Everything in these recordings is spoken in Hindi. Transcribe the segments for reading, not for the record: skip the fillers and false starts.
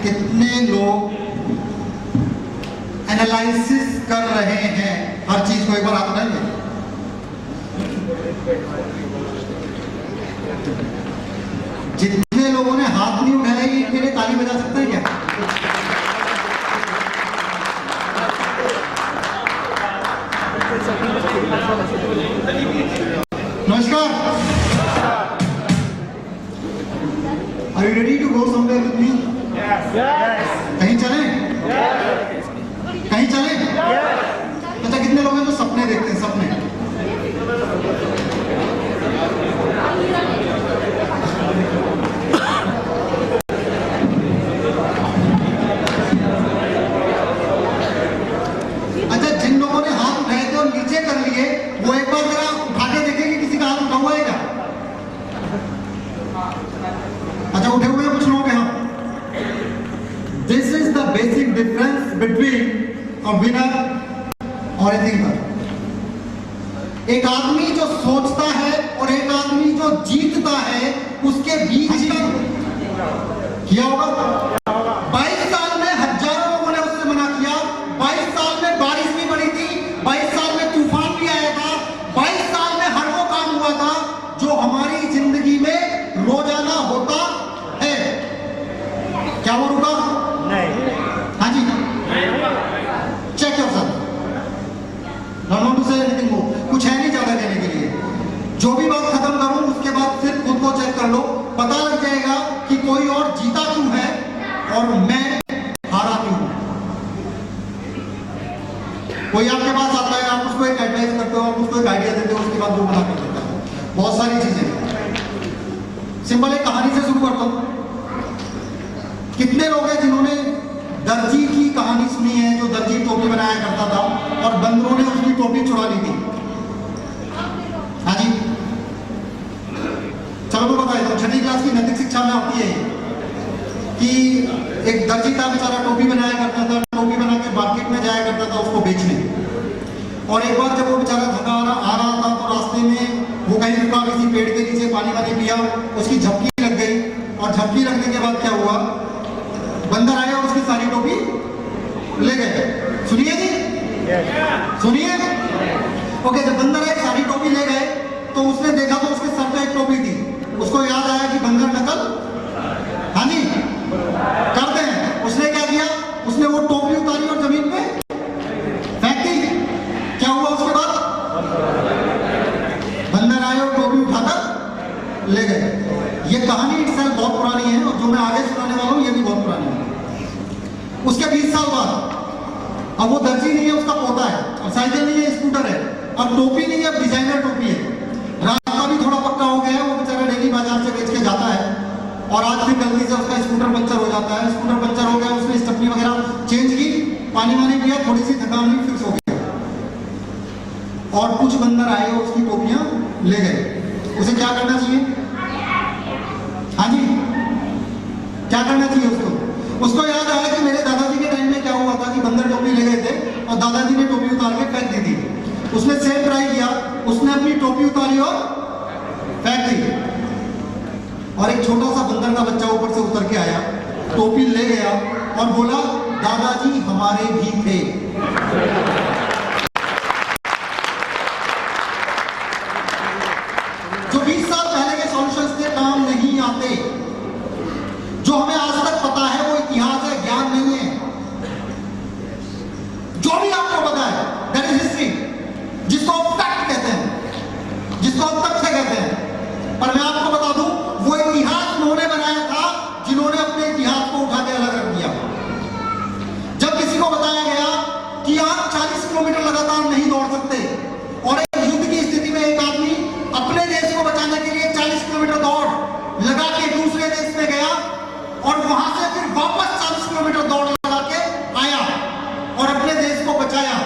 कितने लोग एनालिसिस कर रहे हैं हर चीज को? एक बार हाथ उठाइए। जितने लोगों ने हाथ नहीं उठाया इनके लिए ताली बजा सकते हैं क्या? नमस्कार। Are you ready to go somewhere with me? Yes. कहीं चलें? Yes. कहीं चलें? Yes. अच्छा, कितने लोग हैं जो सपने देखते हैं? सपने अच्छा, जिन लोगों ने हाथ उठाए थे और नीचे कर लिए, वो एक बार जरा उठा के देखेंगे किसी का हाथ उठा हुआ है क्या? अच्छा, उठे हुए कुछ लोग हैं। This is the basic difference between a winner और ए थिंकर। एक आदमी जो सोचता है और एक आदमी जो जीतता है, उसके बीच ही किया होगा। 22 साल में हजारों लोगों ने उससे मना किया। 22 साल में बारिश भी पड़ी थी, 22 साल में तूफान भी आया था, 22 साल में हर वो काम हुआ था जो हमारी जिंदगी में रोजाना होता है। क्या वो रुका? नहीं। हाँ जी, check yourself. Don't want to say anything more. कुछ है नहीं ज्यादा कहने के लिए। जो भी बात खत्म करूं उसके बाद सिर्फ खुद को चेक कर लो, पता लग जाएगा कि कोई और जीता क्यों है और मैं हारा क्यों हूं। कोई आपके पास आता है, आप उसको एक एडवाइस करते हो, आप उसको एक आइडिया देते हो, उसके बाद वो मना कर देता है। बहुत सारी चीजें। सिंपल एक कहानी से शुरू करता हूं। कितने लोग हैं जिन्होंने दर्जी की कहानी सुनी है? जो दर्जी टोपी बनाया करता था और बंदरों ने उसकी टोपी चुरा ली थी। हाँ जी, चलो मैं बताया था। 6वीं क्लास की नैतिक शिक्षा में आती है कि एक दर्जी था बेचारा, टोपी बनाया करता था, टोपी बना के मार्केट में जाया करता था उसको बेचने। और एक बार जब वो बेचारा थका आ रहा था तो रास्ते में वो कहीं रुका, किसी पेड़ के नीचे पानी वानी पिया, उसकी झपकी लग गई। और झपकी लगने के बाद क्या हुआ? बंदर आया और उसकी सारी टोपी ले गए। सुनिए जी, सुनिए। ओके, जब बंदर आए सारी टोपी ले गए तो उसने देखा तो उसके सर पे एक टोपी थी। उसको याद आया कि बंदर नकल, हाँ जी, करते हैं। उसने क्या किया? उसने वो टोपी उतारी और जमीन पे फेंक दी। क्या हुआ उसके बाद? बंदर आए और टोपी उठाकर ले गए। ये कहानी इटसेल्फ बहुत पुरानी है और जो मैं आगे सुनाने वाला हूं ये भी बहुत पुरानी है। उसके 20 साल बाद अब वो दर्जी नहीं है, उसका पोता है। और साइकिल नहीं है, स्कूटर है। अब टोपी नहीं है, अब डिजाइनर टोपी है। रास्ता भी थोड़ा पक्का हो गया है, वो बेचारा डेली बाजार से बेच के जाता है। और आज फिर गलती से उसका स्कूटर पंचर हो जाता है। स्कूटर पंचर हो गया, उसने स्टेपनी वगैरह चेंज की, पानी वानी पिया, थोड़ी सी थकान हुई, फिक्स हो गया। और कुछ बंदर आए और उसकी टोपियां ले गए। उसे क्या करना चाहिए? हाँ जी, क्या करना चाहिए उसको? उसको याद आया कि मेरे दादाजी के टाइम में क्या हुआ था कि बंदर टोपी ले गए थे और दादाजी ने टोपी उतार के फेंक दी थी। उसने सेम ट्राई किया, उसने अपनी टोपी उतारी और फेंक दी। और एक छोटा सा बंदर का बच्चा ऊपर से उतर के आया, टोपी ले गया और बोला, दादाजी हमारे भी थे। जो 20 साल पहले के सॉल्यूशंस थे काम नहीं आते। जो हमें आज तक पता है वो इतिहास है, ज्ञान नहीं है। जो भी आपको पता है दैट इज हिस्ट्री, जिसको आप फैक्ट कहते हैं, जिसको आप तथ्य कहते हैं। पर मैं आपको बता दूं, वो इतिहास उन्होंने बनाया था जिन्होंने अपने इतिहास को उठा के अलग रख दिया। जब किसी को बताया गया कि आप 40 किलोमीटर लगातार नहीं दौड़ सकते और एक युद्ध की स्थिति में एक आदमी अपने देश को बचाने के लिए 40 किलोमीटर दौड़ लगा के दूसरे देश में गया और वहां से फिर वापस 40 किलोमीटर दौड़ लगा के आया और अपने देश को बचाया।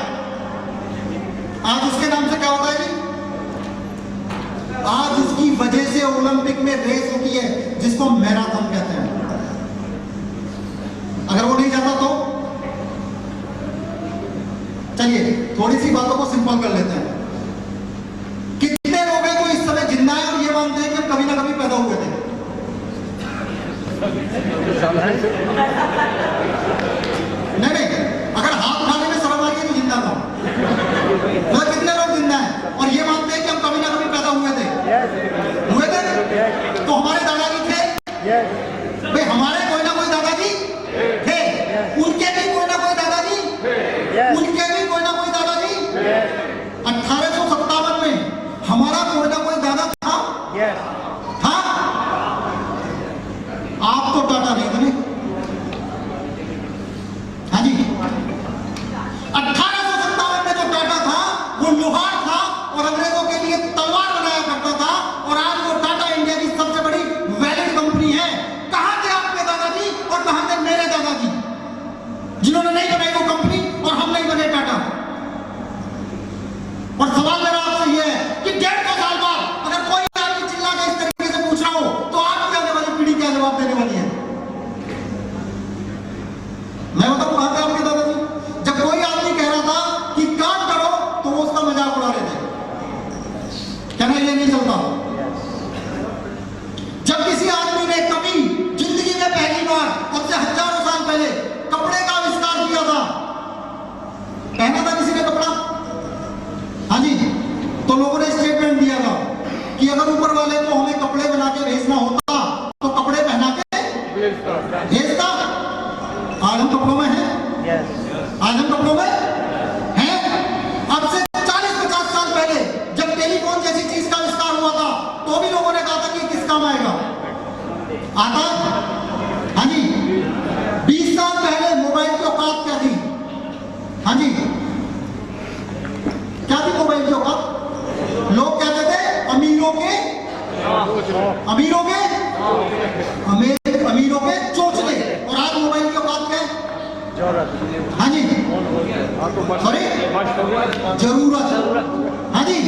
आज उसके नाम से क्या होता है जी? आज उसकी वजह से ओलंपिक में रेस होती है जिसको मैराथन कहते हैं। अगर वो नहीं जाता तो चलिए थोड़ी सी बातों को सिंपल कर लेते हैं। कितने लोग हैं जो इस समय जिंदा है और ये मानते हैं कि हम कभी ना कभी पैदा हुए थे? नहीं, अगर हाथ उठाने में शर्म आ रही है तो जिंदा करो। मतलब कितने लोग जिंदा हैं और ये मानते हैं कि हम कभी ना कभी पैदा हुए थे? तो हमारे दादाजी थे भाई, हमारे कोई ना कोई दादाजी थे, उनके भी कोई ना कोई दादाजी, उनके भी कोई ना कोई दादाजी। 1857 में हमारा कोई ना कोई दादा था, था? आप तो टाटा नहीं बने। हाँ जी, 1857 में जो टाटा था वो लोहार था और अंग्रेजों के लिए तलवार बनाया करता था, और आज वो टाटा इंडिया की सबसे बड़ी वैलिड कंपनी है। कहां थे आपके दादाजी और कहां थे मेरे दादाजी, जिन्होंने नहीं बनाई वो कंपनी और हम नहीं बने टाटा? और सवाल मेरा आपसे ये है कि 150 साल बाद अगर कोई आदमी चिल्ला के इस तरीके से पूछ रहा हो तो आपकी आने वाली पीढ़ी क्या जवाब देने वाली है? मैं बताऊं कहां थे आपके दादाजी? जब कोई आदमी कह रहा था कि काम करो तो वो उसका मजाक उड़ा रहे थे, कहना ये नहीं चलता। जब किसी आदमी ने कभी जिंदगी में पहली बार अब से हजारों साल पहले कपड़े का आविष्कार किया था, पहना था किसी ने कपड़ा? हाँ जी, तो लोगों ने स्टेटमेंट दिया था कि अगर ऊपर वाले को हमें कपड़े बना के भेजना होता तो कपड़े पहना के भेजता। आज हम कपड़ों में हैं, आज हम कपड़ों में हैं। अब से 40-50 साल पहले जब टेलीफोन जैसी चीज का आविष्कार हुआ था तो भी लोगों ने कहा था कि किस काम आएगा, आता? हाँ जी, 20 साल पहले मोबाइल की औकात क्या थी? हाँ जी, क्या थी मोबाइल की औकात? लोग कहते थे अमीरों के चोचले, और आज मोबाइल की औकात क्या है? हाँ जी, सॉरी, जरूरत। हाँ जी,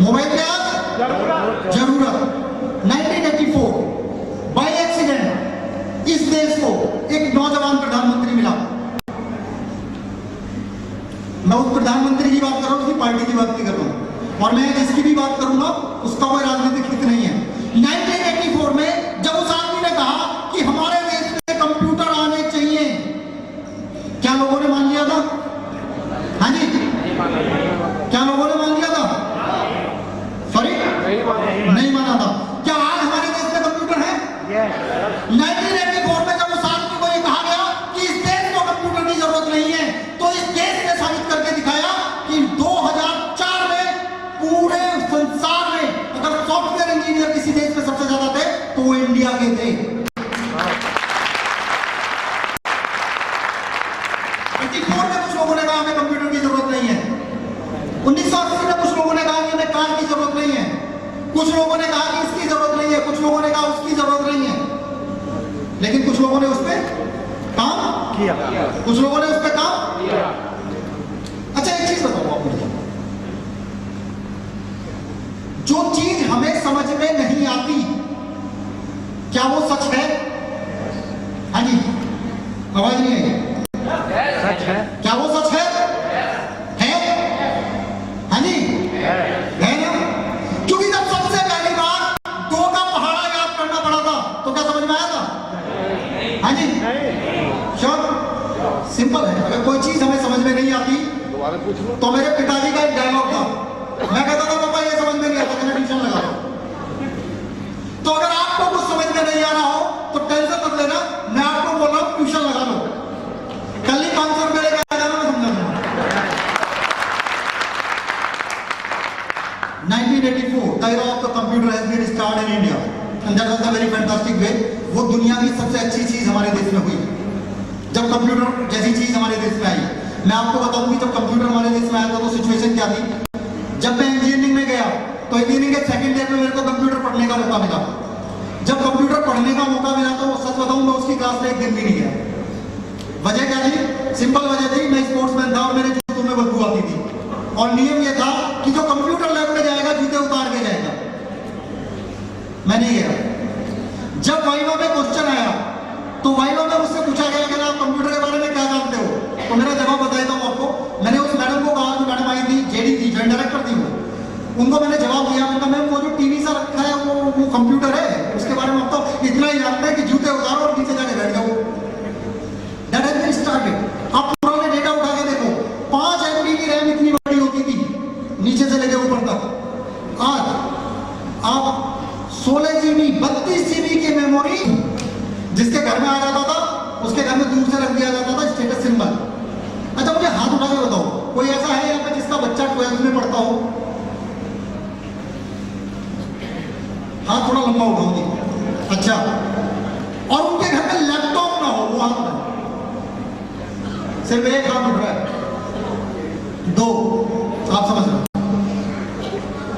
मोबाइल क्या है? जरूरत। 1984 बाय एक्सीडेंट इस देश को एक नौजवान प्रधानमंत्री मिला। मैं उस प्रधानमंत्री की बात कर रहा हूं, उसकी पार्टी की बात नहीं कर रहा हूं, और मैं जिसकी भी बात करूंगा उसका कोई राजनीतिक हित नहीं है। 1984 में जब उस आदमी ने कहा कि हमारे देश में कंप्यूटर आने चाहिए, क्या लोगों ने मान लिया था? हाँ जी, क्या लोगों ने मान लिया था? सॉरी, नहीं माना था। क्या आज हमारे देश में कंप्यूटर है? 1984 में जब उस आदमी को ये कहा गया कि इस देश को कंप्यूटर की जरूरत नहीं है, तो इस देश ने साबित करके दिखाया कि 2004 में पूरे संसार में अगर सॉफ्टवेयर इंजीनियर किसी देश में सबसे ज्यादा थे तो वो इंडिया के थे। 1984 में कुछ लोगों ने कहा हमें कंप्यूटर की जरूरत नहीं है। 1980 में कुछ लोगों ने कहा कि हमें कार की जरूरत नहीं है, कुछ लोगों ने कहा कि इसकी जरूरत नहीं है, कुछ लोगों ने कहा उसकी जरूरत नहीं है, लेकिन कुछ लोगों ने उस पर काम किया, कुछ लोगों ने उस पर काम किया। अच्छा, एक चीज बताओ आप मुझे, जो चीज हमें समझ में नहीं आती क्या वो सच है? हाँ जी, आवाज नहीं आई। सच है? क्या वो सच है? हाँ जी, है ना? क्योंकि जब सबसे पहली बार 2 का पहाड़ा याद करना पड़ा था तो क्या समझ में आया था? हाँ जी, श्योर, सिंपल है। अगर कोई चीज हमें समझ में नहीं आती तो मेरे पिताजी का एक डायलॉग था, मैं कहता था पापा ये समझ में नहीं आता, मैंने ट्यूशन लगा दो। तो अगर आपको कुछ समझ में नहीं आ रहा हो तो टेंशन मत लेना, मैं आपको बोल रहा हूं ट्यूशन लगा लो, कल ही 500 रुपए लेकर आ जाना, मैं समझा दूंगा। 1984 the era of the computer has been started in India and that was a very fantastic way। वो दुनिया की सबसे अच्छी चीज हमारे देश में हुई जब कंप्यूटर जैसी चीज हमारे देश में आई। मैं आपको बताऊं कि जब कंप्यूटर हमारे देश में आया था तो सिचुएशन क्या थी। जब मैं इंजीनियरिंग में गया तो इंजीनियरिंग के सेकंड ईयर में मेरे को कंप्यूटर पढ़ने का मौका मिला। जब कंप्यूटर पढ़ने का मौका मिला तो सच बताऊं मैं उसकी क्लास में एक दिन भी नहीं गया। वजह क्या थी? सिंपल वजह थी, मैं स्पोर्ट्समैन था और मेरे जूतों में बदबू आती थी, और नियम यह था कि जो कंप्यूटर लैब में जाएगा जूते उतार के जाएगा। मैं नहीं गया। जब वाइवा में क्वेश्चन आया तो वाइवा में मुझसे पूछा गया कि आप कंप्यूटर के बारे में क्या जानते हो, तो मेरा जवाब बताया था आपको। मैंने उस मैडम को कहा, जो मैडम आई थी, जेडी थी, जॉइंट डायरेक्टर थी, वो उनको मैंने जवाब दिया, मैम वो जो टीवी सा रखा है वो कंप्यूटर है, उसके बारे में आप तो इतना ही जानते हैं कि जूते उतारो उसके घर में दूर से रख दिया जाता था स्टेटस सिंबल। अच्छा मुझे हाथ उठा के बताओ, कोई ऐसा है यहाँ पे जिसका बच्चा 12th में पढ़ता हो? हाथ थोड़ा लंबा उठाओ जी। अच्छा, और उनके घर में लैपटॉप ना हो, वो हाथ उठाओ। सिर्फ एक हाथ उठ रहा है, 2, आप समझ रहे हो।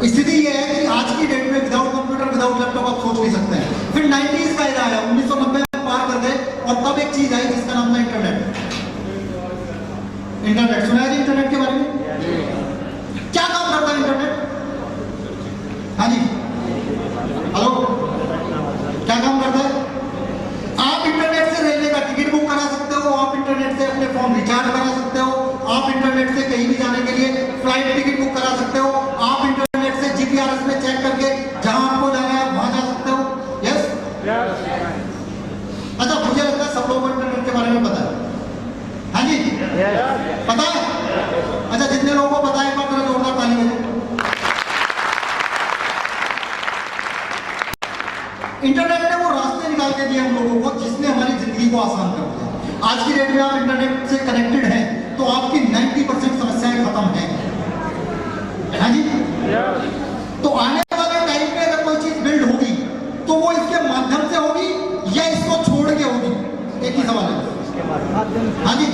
स्थिति ये है कि आज की डेट में विदाउट कंप्यूटर विदाउट लैपटॉप आप सोच नहीं सकते हैं। फिर 90s का एरा आया, 1990 में पार कर गए, और तब एक चीज आई जिसका नाम था इंटरनेट। इंटरनेट सुना है जी इंटरनेट के बारे में? क्या काम करता है इंटरनेट? हाँ जी, हेलो, क्या काम करता है? आप इंटरनेट से रेलवे का टिकट बुक करा सकते हो, आप इंटरनेट से अपने फोन रिचार्ज करा सकते हो, आप इंटरनेट से कहीं भी जाने के लिए फ्लाइट टिकट बुक करा सकते हो, आप इंटरनेट से जीपीआरएस में चेक करके जहां आपको जाना है वहां जा सकते हो। यस? अच्छा, मुझे लगता है सब लोगों को इंटरनेट के बारे में पता है। हाँ जी, पता है? अच्छा, जितने लोगों को पता है एक बार जरा जोरदार ताली बजाएं। इंटरनेट ने वो रास्ते निकाल के दिए हम लोगों को जिसने हमारी जिंदगी को आसान कर दिया। आज की डेट में आप इंटरनेट से कनेक्टेड हैं तो आपकी 90% समस्याएं खत्म हैं। हाँ जी, तो आने वाले टाइम में अगर कोई चीज बिल्ड होगी तो वो इसके माध्यम से होगी या इसको छोड़ के होगी? एक ही सवाल है। हाँ जी,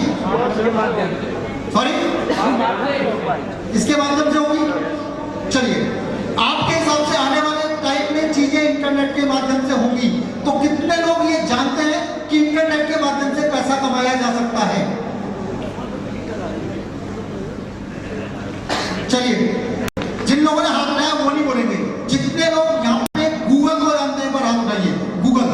सॉरी, इसके माध्यम से होगी। चलिए, आपके हिसाब से आने वाले टाइम में चीजें इंटरनेट के माध्यम से होंगी, तो कितने लोग ये जानते हैं कि इंटरनेट के माध्यम से पैसा कमाया जा सकता है? चलिए, जिन लोगों ने हाथ उठाया वो नहीं बोलेंगे। जितने लोग यहाँ पे गूगल को जानते हैं, पर हाथ उठाइए। गूगल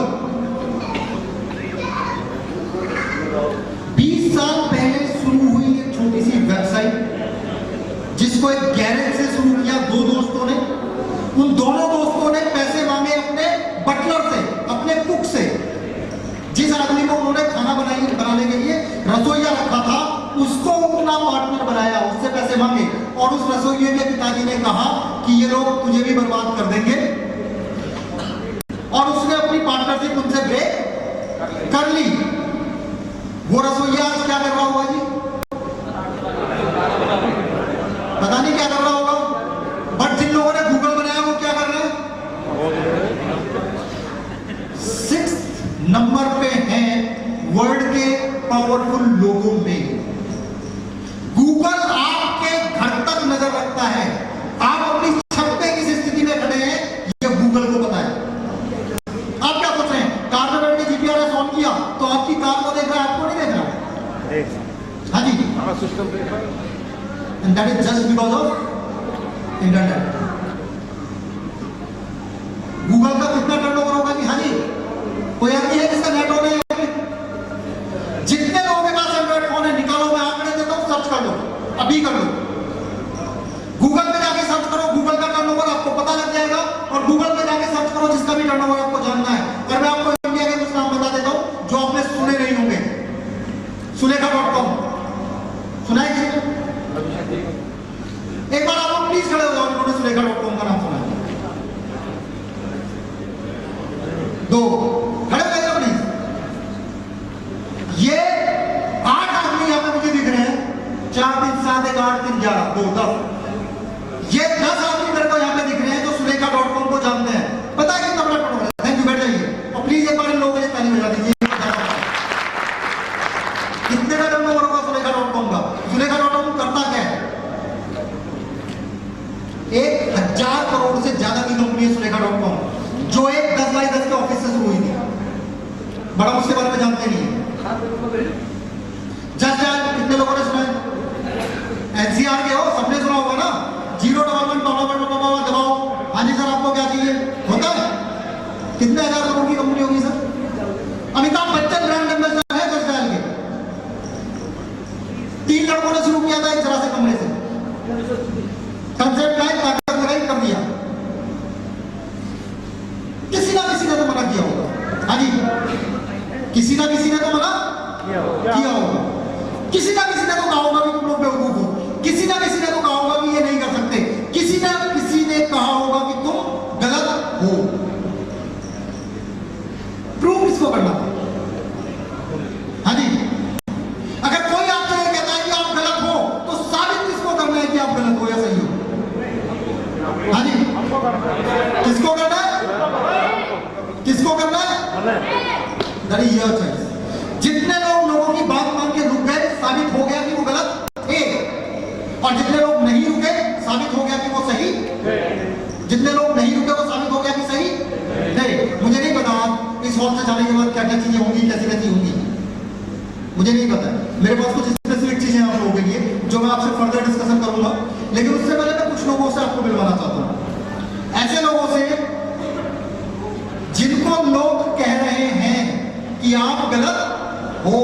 20 साल पहले शुरू हुई एक छोटी सी वेबसाइट, जिसको एक गैरेज से शुरू किया 2 दोस्तों ने। उन दोनों दोस्तों ने पैसे मांगे अपने बटलर से, अपने कुक से, जिस आदमी को उन्होंने खाना बनाने के लिए रसोईया रखा था, उसको अपना पार्टनर बनाया, उससे पैसे मांगे। और उस रसोइये के पिताजी ने कहा कि ये लोग तुझे भी बर्बाद कर देंगे, और उसने अपनी पार्टनरशिप उनसे ब्रेक कर ली। वो रसोइया आज क्या कर रहा होगा जी? पता नहीं क्या कर रहा होगा, बट जिन लोगों ने गूगल बनाया वो क्या कर रहे हैं? 6th नंबर पे हैं वर्ल्ड के पावरफुल लोगों में। गूगल आपके घर तक नजर रखता है। आप अपनी छत पे किस स्थिति में खड़े हैं ये गूगल को पता है। आप क्या सोच रहे हैं? कार में बैठ के जीपीआरएस ऑन किया तो आपकी कार को देख रहा है, आपको नहीं देख रहा? हाँ जी, सिस्टम देख रहा है। And that is just because of internet. Google का कितना टर्नओवर होगा कि हाँ जी, कोई आदमी है जिसका नेट ऑन है? जितने लोगों के पास एंड्रॉइड फोन है निकालो, मैं आंकड़े देता हूं, सर्च कर लो, अभी कर लो। गूगल पे जाके सर्च करो, गूगल का टर्नओवर आपको पता लग जाएगा। और गूगल पे जाके सर्च करो जिसका भी टर्नओवर आपको जानना है। और मैं आपको इंडिया के कुछ नाम बता देता हूं जो आपने सुने नहीं होंगे। सुलेखा.com सुना है किसी ने? एक बार आप लोग प्लीज खड़े हो जाओ जिन्होंने सुलेखा.com का नाम सुना है। 2 खड़े हो जाओ प्लीज। ये 8 आदमी यहाँ पे मुझे दिख रहे हैं। 4 3 7 1 8 3 11 2 10। ये 10 आदमी मेरे को यहाँ पे दिख रहे हैं जो सुलेखा.com को जानते हैं। पता है कितना बड़ा टर्नओवर है? थैंक यू, बैठ जाइए और प्लीज एक बार इन लोगों के लिए ताली बजा दीजिए। कितने का टर्नओवर होगा सुलेखा.com का? सुलेखा.com करता क्या है? 1000 करोड़ से ज्यादा की कंपनी है सुलेखा.com, जो एक 10 बाई 10 के ऑफिस से शुरू हुई थी। बड़ा उसके बारे में जानते नहीं है। जस्ट कितने लोगों ने सुना है? एनसीआर के हो, सबने सुना होगा ना? 011 दबाओ। हाँ जी सर, आपको क्या चाहिए? होता है। कितने 1000 करोड़ की कंपनी होगी sir? Amitabh Bachchan brand ambassador है जस्ट डायल के। 3 लड़कों ने शुरू किया था एक जरा से कमरे से। कंसेप्ट लाइन ताकत लगाई, कर दिया। किसी ना किसी ने तो मना किया होगा। हाँ जी, किसी ना किसी ने तो मना किया होगा। किसी ना किसी ने तो कहा होगा कि तुम लोग बेवकूफ हो। किसी ना किसी ने तो कहा होगा कि ये नहीं कर सकते। किसी ना किसी ने कहा होगा कि तुम गलत हो। प्रूव किसको करना था? That is your choice. जितने लोग लोगों की बात मान के रुक गए, साबित हो गया कि वो गलत थे, और जितने लोग नहीं रुके, साबित हो गया कि वो सही। जितने लोग नहीं रुके, वो साबित हो गया कि सही थे। मुझे नहीं पता इस हॉल से जाने के बाद क्या क्या चीजें होंगी, कैसी कैसी होंगी, मुझे नहीं पता। मेरे पास कुछ स्पेसिफिक चीजें आप लोगों के लिए जो मैं आपसे फर्दर डिस्कशन करूंगा, लेकिन उससे पहले मैं कुछ लोगों से आपको मिलवाना चाहता हूं, ऐसे लोगों से जिनको लोग कह रहे हैं कि आप गलत हो।